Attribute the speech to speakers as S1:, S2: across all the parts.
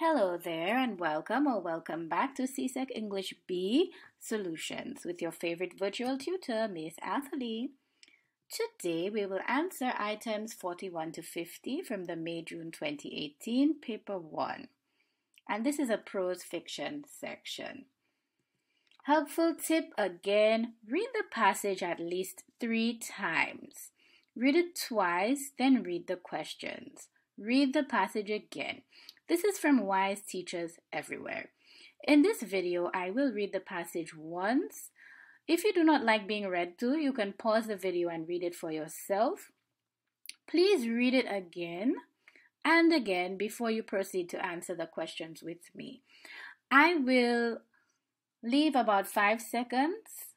S1: Hello there and welcome back to CSEC English B Solutions with your favorite virtual tutor, Miss Athalie. Today we will answer items 41 to 50 from the May-June 2018 paper 1. And this is a prose fiction section. Helpful tip again, read the passage at least 3 times. Read it twice, then read the questions. Read the passage again. This is from wise teachers everywhere. In this video, I will read the passage once. If you do not like being read to, you can pause the video and read it for yourself. Please read it again and again before you proceed to answer the questions with me. I will leave about 5 seconds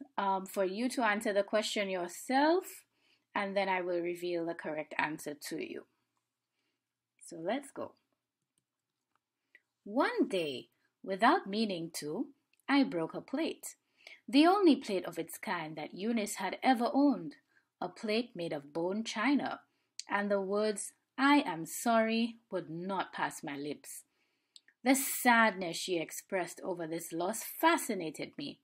S1: for you to answer the question yourself, and then I will reveal the correct answer to you. So let's go. One day, without meaning to, I broke a plate. The only plate of its kind that Eunice had ever owned. A plate made of bone china. And the words, "I am sorry," would not pass my lips. The sadness she expressed over this loss fascinated me.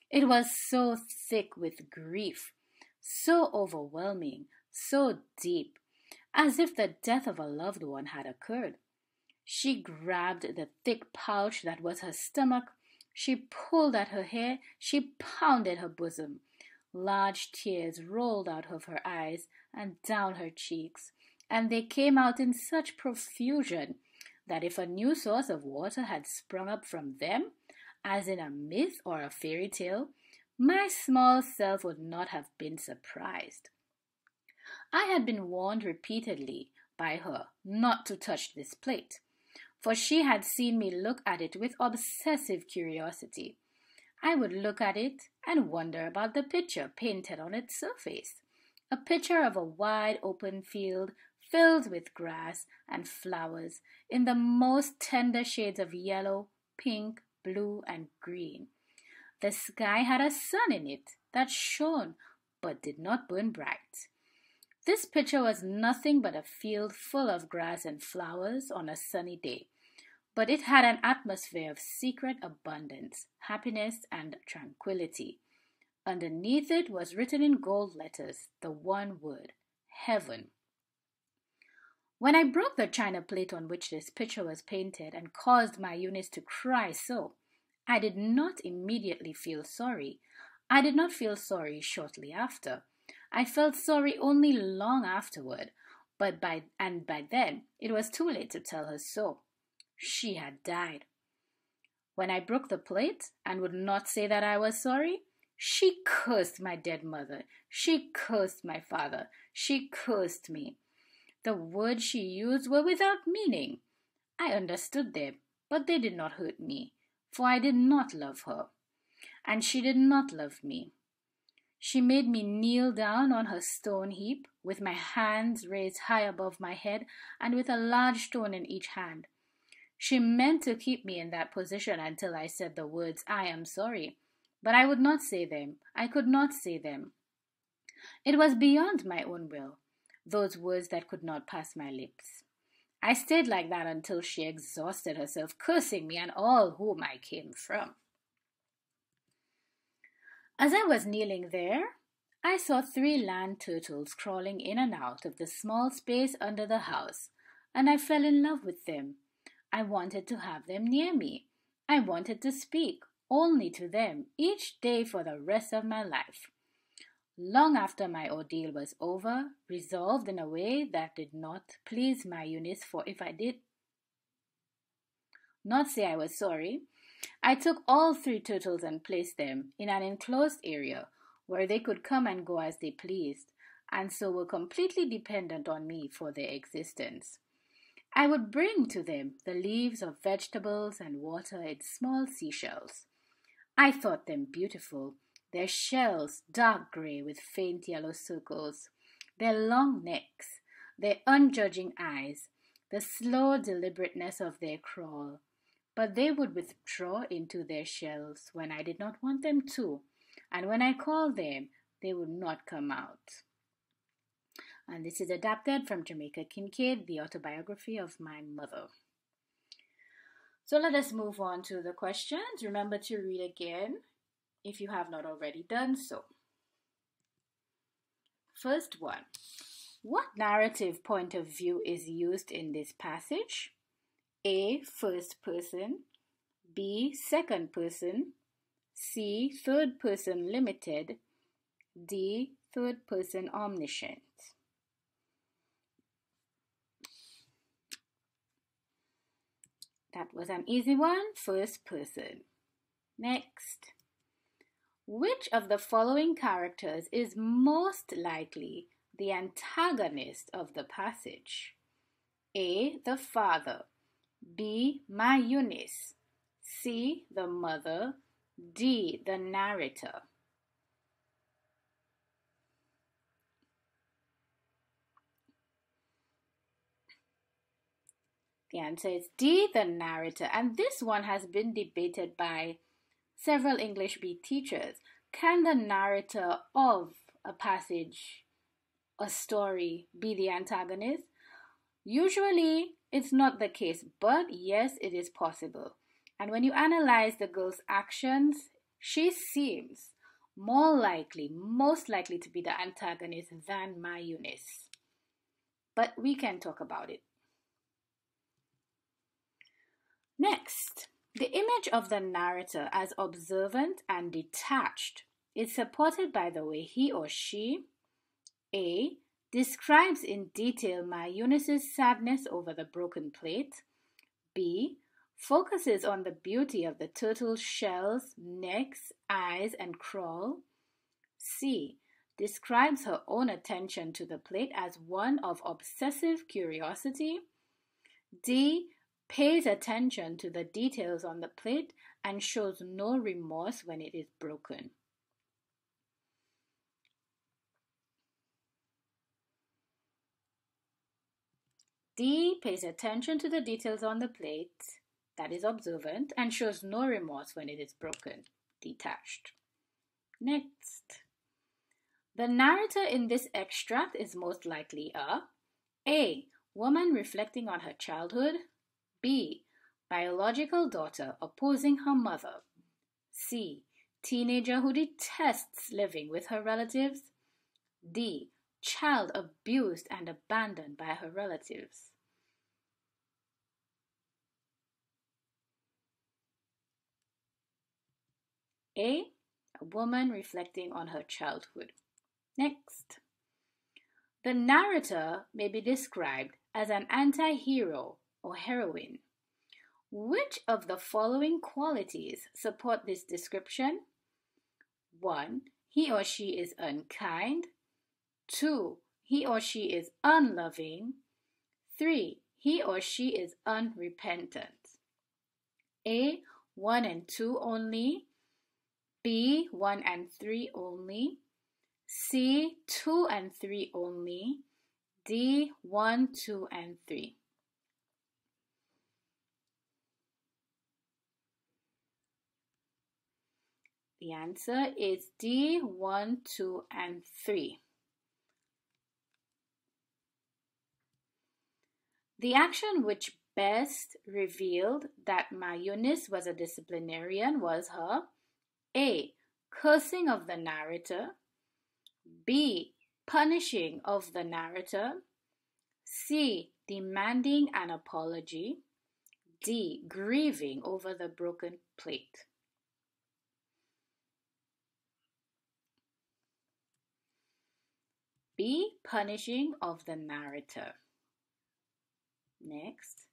S1: It was so thick with grief, so overwhelming, so deep, as if the death of a loved one had occurred. She grabbed the thick pouch that was her stomach. She pulled at her hair. She pounded her bosom. Large tears rolled out of her eyes and down her cheeks, and they came out in such profusion that if a new source of water had sprung up from them, as in a myth or a fairy tale, my small self would not have been surprised. I had been warned repeatedly by her not to touch this plate, for she had seen me look at it with obsessive curiosity. I would look at it and wonder about the picture painted on its surface, a picture of a wide open field filled with grass and flowers in the most tender shades of yellow, pink, blue, and green. The sky had a sun in it that shone but did not burn bright. This picture was nothing but a field full of grass and flowers on a sunny day, but it had an atmosphere of secret abundance, happiness, and tranquility. Underneath it was written in gold letters the one word, heaven. When I broke the china plate on which this picture was painted and caused my Eunice to cry so, I did not immediately feel sorry. I did not feel sorry shortly after. I felt sorry only long afterward, but by then it was too late to tell her so. She had died. When I broke the plate and would not say that I was sorry, she cursed my dead mother. She cursed my father. She cursed me. The words she used were without meaning. I understood them, but they did not hurt me, for I did not love her, and she did not love me. She made me kneel down on her stone heap, with my hands raised high above my head and with a large stone in each hand. She meant to keep me in that position until I said the words, "I am sorry," but I would not say them. I could not say them. It was beyond my own will, those words that could not pass my lips. I stayed like that until she exhausted herself, cursing me and all whom I came from. As I was kneeling there, I saw 3 land turtles crawling in and out of the small space under the house, and I fell in love with them. I wanted to have them near me. I wanted to speak only to them each day for the rest of my life. Long after my ordeal was over, resolved in a way that did not please my Eunice, for if I did not say I was sorry, I took all 3 turtles and placed them in an enclosed area where they could come and go as they pleased, and so were completely dependent on me for their existence. I would bring to them the leaves of vegetables and water in small seashells. I thought them beautiful, their shells dark gray with faint yellow circles, their long necks, their unjudging eyes, the slow deliberateness of their crawl. But they would withdraw into their shells when I did not want them to, and when I called them, they would not come out. And this is adapted from Jamaica Kincaid, The Autobiography of My Mother. So let us move on to the questions. Remember to read again if you have not already done so. First one. What narrative point of view is used in this passage? A. First person. B. Second person. C. Third person limited. D. Third person omniscient. That was an easy one. First person. Next. Which of the following characters is most likely the antagonist of the passage? A. The father. B. My Eunice. C. The mother. D. The narrator. The answer is D. The narrator. And this one has been debated by several English B teachers. Can the narrator of a passage, a story, be the antagonist? Usually, it's not the case, but yes, it is possible. And when you analyze the girl's actions, she seems most likely to be the antagonist than my Eunice. But we can talk about it. Next, the image of the narrator as observant and detached is supported by the way he or she A. Describes in detail my Eunice's sadness over the broken plate. B. Focuses on the beauty of the turtle's shells, necks, eyes, and crawl. C. Describes her own attention to the plate as one of obsessive curiosity. D. Pays attention to the details on the plate and shows no remorse when it is broken. D. Pays attention to the details on the plate, that is observant, and shows no remorse when it is broken, detached. Next. The narrator in this extract is most likely A. Woman reflecting on her childhood. B. Biological daughter opposing her mother. C. Teenager who detests living with her relatives. D. Child abused and abandoned by her relatives. A. A woman reflecting on her childhood. Next. The narrator may be described as an anti-hero or heroine. Which of the following qualities support this description? 1. He or she is unkind. 2. He or she is unloving. 3. He or she is unrepentant. A. 1 and 2 only. B. 1 and 3 only. C. 2 and 3 only. D. 1, 2, and 3. The answer is D. 1, 2, and 3. The action which best revealed that my Eunice was a disciplinarian was her A. Cursing of the narrator. B. Punishing of the narrator. C. Demanding an apology. D. Grieving over the broken plate. B. Punishing of the narrator. Next.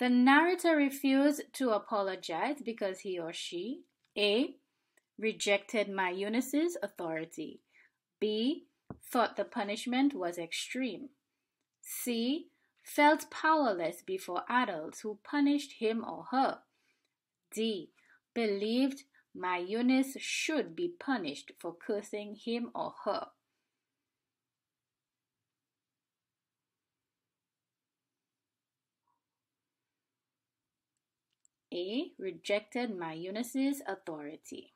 S1: The narrator refused to apologize because he or she A. Rejected my Eunice's authority. B. Thought the punishment was extreme. C. Felt powerless before adults who punished him or her. D. Believed my Eunice should be punished for cursing him or her. A. Rejected my Eunice's authority.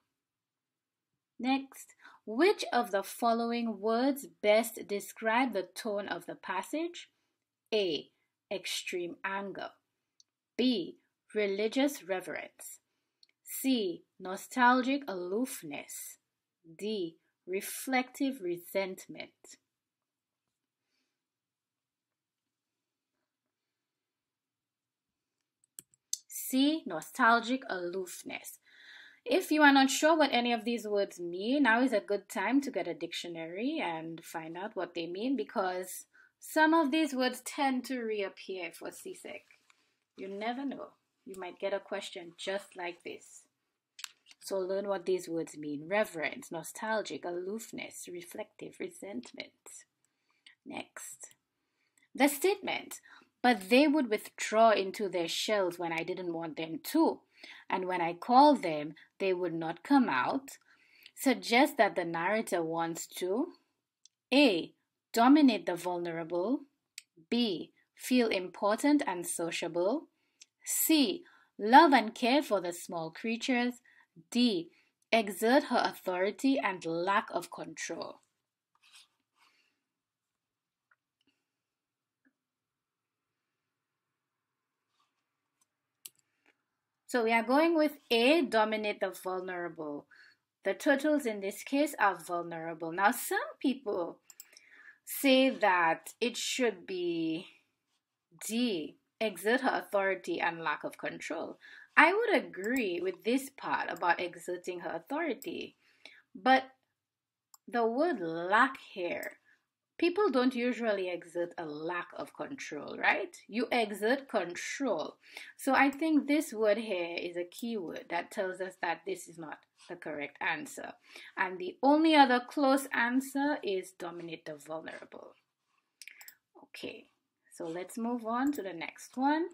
S1: Next, which of the following words best describe the tone of the passage? A. Extreme anger. B. religious reverence. C, nostalgic aloofness. D, reflective resentment. C, nostalgic aloofness. If you are not sure what any of these words mean, now is a good time to get a dictionary and find out what they mean, because some of these words tend to reappear for CSEC. You never know. You might get a question just like this. So learn what these words mean. Reverence, nostalgic, aloofness, reflective, resentment. Next. The statement, but they would withdraw into their shells when I didn't want them to, and when I called them, they would not come out, suggests that the narrator wants to A, dominate the vulnerable, B, feel important and sociable, C, love and care for the small creatures, D, exert her authority and lack of control. So we are going with A, dominate the vulnerable. The turtles in this case are vulnerable. Now, some people say that it should be D, exert her authority and lack of control. I would agree with this part about exerting her authority, but the word lack here, people don't usually exert a lack of control, right? You exert control. So I think this word here is a key word that tells us that this is not the correct answer. And the only other close answer is dominate the vulnerable. Okay, so let's move on to the next one.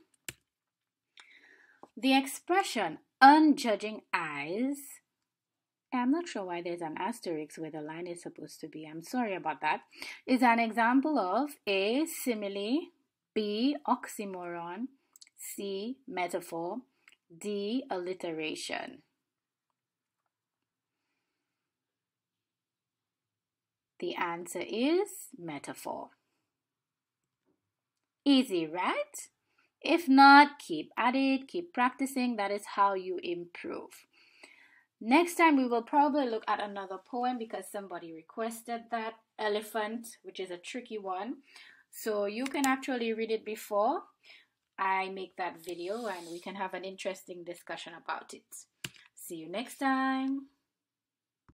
S1: The expression unjudging eyes, I'm not sure why there's an asterisk where the line is supposed to be. I'm sorry about that. Is an example of A, simile, B, oxymoron, C, metaphor, D, alliteration. The answer is metaphor. Easy, right? If not, keep at it, keep practicing. That is how you improve. Next time we will probably look at another poem because somebody requested that, Elephant, which is a tricky one. So you can actually read it before I make that video and we can have an interesting discussion about it. See you next time.